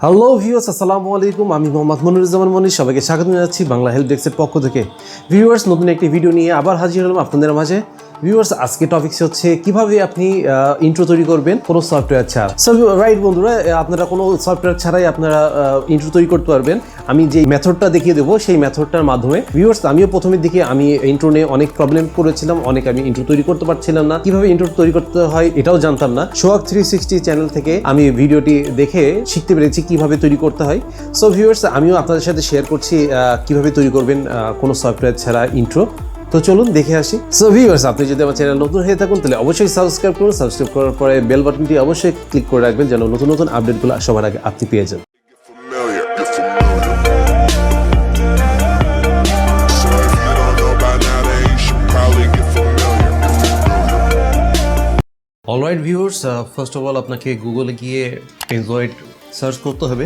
Hello viewers, আসসালামু আলাইকুম। আমি মোহাম্মদ মনিরুজ্জামান মনি, সবাইকে স্বাগত জানাচ্ছি বাংলা হেল্প ডেস্কের পক্ষ থেকে। ভিউয়ার্স, নতুন একটি ভিডিও নিয়ে আবার হাজির হলাম আপনাদের মাঝে। ভিউয়ার্স, আজকে টপিকস হচ্ছে কিভাবে আপনি ইন্ট্রো তৈরি করবেন কোনো সফটওয়্যার ছাড়া। সো রাইট বন্ধুরা, আপনারা কোনো সফটওয়্যার ছাড়াই আপনারা ইন্ট্রো তৈরি করতে পারবেন। আমি যে মেথডটা দেখিয়ে দেবো সেই মেথডটার মাধ্যমে। ভিউয়ার্স, আমিও প্রথমের দিকে আমি ইন্ট্রো নিয়ে অনেক প্রবলেম করেছিলাম, আমি ইন্ট্রো তৈরি করতে পারছিলাম না। কিভাবে ইন্ট্রো তৈরি করতে হয় এটাও জানতাম না। সোহাগ 360 চ্যানেল থেকে আমি ভিডিওটি দেখে শিখতে পেরেছি কিভাবে তৈরি করতে হয়। সো ভিউয়ার্স, আমিও আপনাদের সাথে শেয়ার করছি কিভাবে তৈরি করবেন কোনো সফটওয়্যার ছাড়া ইন্ট্রো। তো চলুন দেখে আসি। সো ভিউয়ার্স, আপনি যদি আমার চ্যানেল নতুন হয়ে থাকুন তাহলে অবশ্যই সাবস্ক্রাইব করুন। সাবস্ক্রাইব করার পরে বেল বাটনটি অবশ্যই ক্লিক করে রাখবেন যেন নতুন নতুন আপডেটগুলো সবার আগে আপনি পেয়ে যান। Alright viewers, first of all আপনাকে গুগলে গিয়ে অ্যান্ড্রয়েড সার্চ করতে হবে,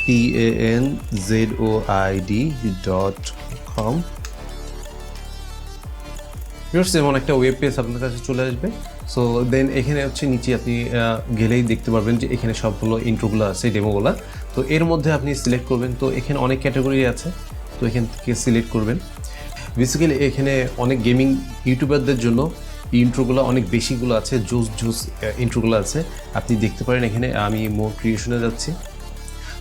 PANZOID.com। যেমন একটা ওয়েব পেজ আপনার কাছে চলে আসবে। সো দেন এখানে হচ্ছে নিচে আপনি গেলেই দেখতে পারবেন যে এখানে সবগুলো ইন্ট্রোগুলো আছে, ডেমোগুলো। তো এর মধ্যে আপনি সিলেক্ট করবেন। তো এখানে অনেক ক্যাটাগরি আছে, তো এখান থেকে সিলেক্ট করবেন। বেসিক্যালি এখানে অনেক গেমিং ইউটিউবারদের জন্য ইন্ট্রোগুলো অনেক বেশিগুলো আছে, জুস ইন্ট্রোগুলো আছে, আপনি দেখতে পারেন। এখানে আমি মোর ক্রিয়েশনে যাচ্ছি।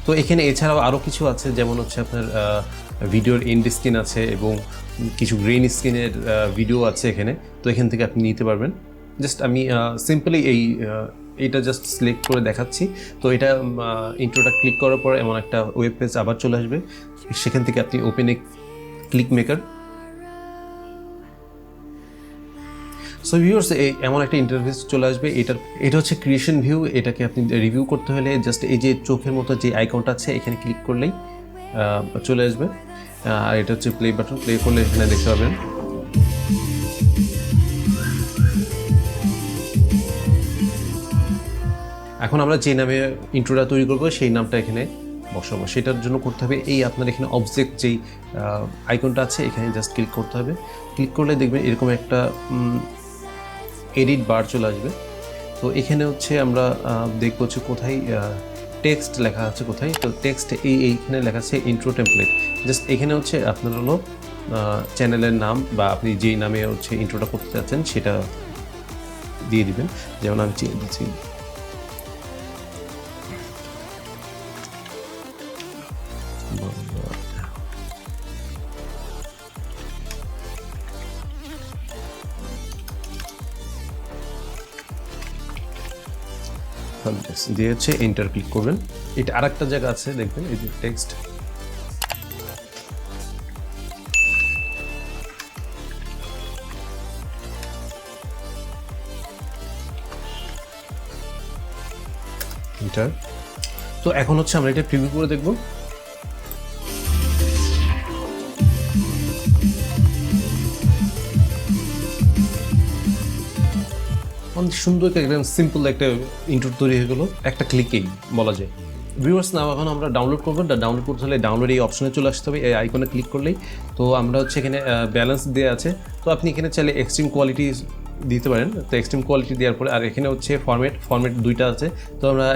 তো এখানে এছাড়াও আরও কিছু আছে, যেমন হচ্ছে আপনার ভিডিওর এন্ড স্ক্রিন আছে এবং কিছু গ্রিন স্ক্রিনের ভিডিও আছে এখানে। তো এখান থেকে আপনি নিতে পারবেন। জাস্ট আমি সিম্পলি এইটা জাস্ট সিলেক্ট করে দেখাচ্ছি। তো এটা ইন্ট্রোটা ক্লিক করার পর এমন একটা ওয়েব পেজ আবার চলে আসবে। সেখান থেকে আপনি ওপেন এ ক্লিক মেকার। সো ভিউয়ার্স, এমন একটা ইন্টারফেস চলে আসবে। এটা হচ্ছে ক্রিয়েশন ভিউ। এটাকে আপনি রিভিউ করতে হলে জাস্ট এই যে চোখের মতো যে আইকনটা আছে এখানে ক্লিক করলেই চলে আসবে। আর এটা হচ্ছে প্লে বাটন, প্লে করলে এখানে দেখতে পাবেন। এখন আমরা যে নামে ইন্ট্রোটা তৈরি করবো সেই নামটা এখানে বসাবো। সেটার জন্য করতে হবে আপনার এখানে অবজেক্ট যেই আইকনটা আছে এখানে জাস্ট ক্লিক করতে হবে। ক্লিক করলে দেখবেন এরকম একটা এডিট বার চলে আসবে। তো এখানে হচ্ছে আমরা দেখবো হচ্ছে কোথায় টেক্সট লেখা আছে কোথায়। তো টেক্সট এইখানে লেখা আছে ইন্ট্রো টেমপ্লেট। জাস্ট এখানে হচ্ছে আপনার হলো চ্যানেলের নাম বা আপনি যেই নামে হচ্ছে ইন্ট্রোটা করতে চাচ্ছেন সেটা দিয়ে দিবেন। যেমন আমি দিচ্ছি দিয়ে হচ্ছে এন্টার ক্লিক করবেন। এটা আরেকটা জায়গা আছে দেখবেন, এই যে টেক্সট। এন্টার। তো এখন হচ্ছে আমরা এটা প্রিভিউ করে দেখব। অনেক সুন্দর একদম সিম্পল একটা ইন্ট্রো তৈরি হয়ে গেলো একটা ক্লিকেই বলা যায়। ভিউয়ার্স, নাও এখন আমরা ডাউনলোড করবো। ডাউনলোড করতে হলে ডাউনলোড এই অপশনে চলে আসতে হবে, এই আইকনে ক্লিক করলেই। তো আমরা হচ্ছে এখানে ব্যালেন্স দেওয়া আছে। তো আপনি এখানে চাইলে এক্সট্রিম কোয়ালিটি দিতে পারেন। তো এক্সট্রিম কোয়ালিটি দেওয়ার পরে আর এখানে হচ্ছে ফরম্যাট দুইটা আছে। তো আমরা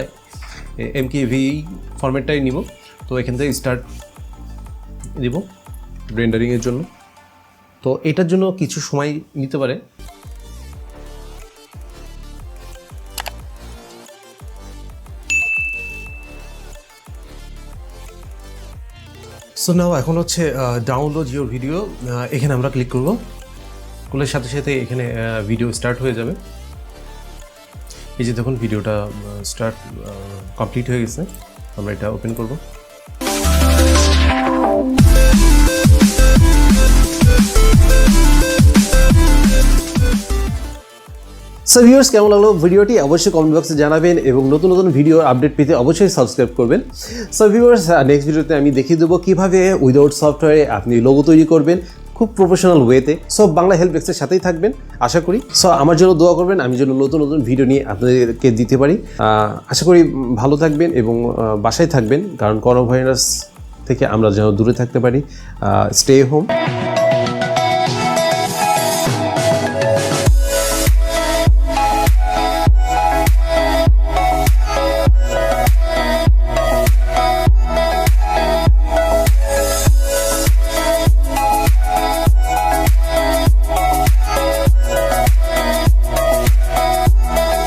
MKV ফরম্যাটটাই নিব। তো এখান থেকে স্টার্ট দিব রেন্ডারিংয়ের জন্য। তো এটার জন্য কিছু সময় নিতে পারে। সো নাও এখন হচ্ছে ডাউনলোড ইউর ভিডিও। এখানে আমরা ক্লিক করব। করলে সাথে সাথে এখানে ভিডিও স্টার্ট হয়ে যাবে। এই যে দেখুন ভিডিওটা কমপ্লিট হয়ে গেছে। আমরা এটা ওপেন করব। সো ভিউয়ার্স, কেমন লাগলো ভিডিওটি অবশ্যই কমেন্ট বক্সে জানাবেন এবং নতুন নতুন ভিডিও আপডেট পেতে অবশ্যই সাবস্ক্রাইব করবেন। সো ভিউয়ার্স, নেক্সট ভিডিওতে আমি দেখিয়ে দেবো কীভাবে উইদাউট সফটওয়্যারে আপনি লোগো তৈরি করবেন খুব প্রফেশনাল ওয়েতে। সব বাংলা হেল্প ডেস্কের সাথেই থাকবেন আশা করি। সো আমার জন্য দোয়া করবেন, আমি যেন নতুন নতুন ভিডিও নিয়ে আপনাদেরকে দিতে পারি। আশা করি ভালো থাকবেন এবং বাসায় থাকবেন, কারণ করোনা ভাইরাস থেকে আমরা যেন দূরে থাকতে পারি। Stay home.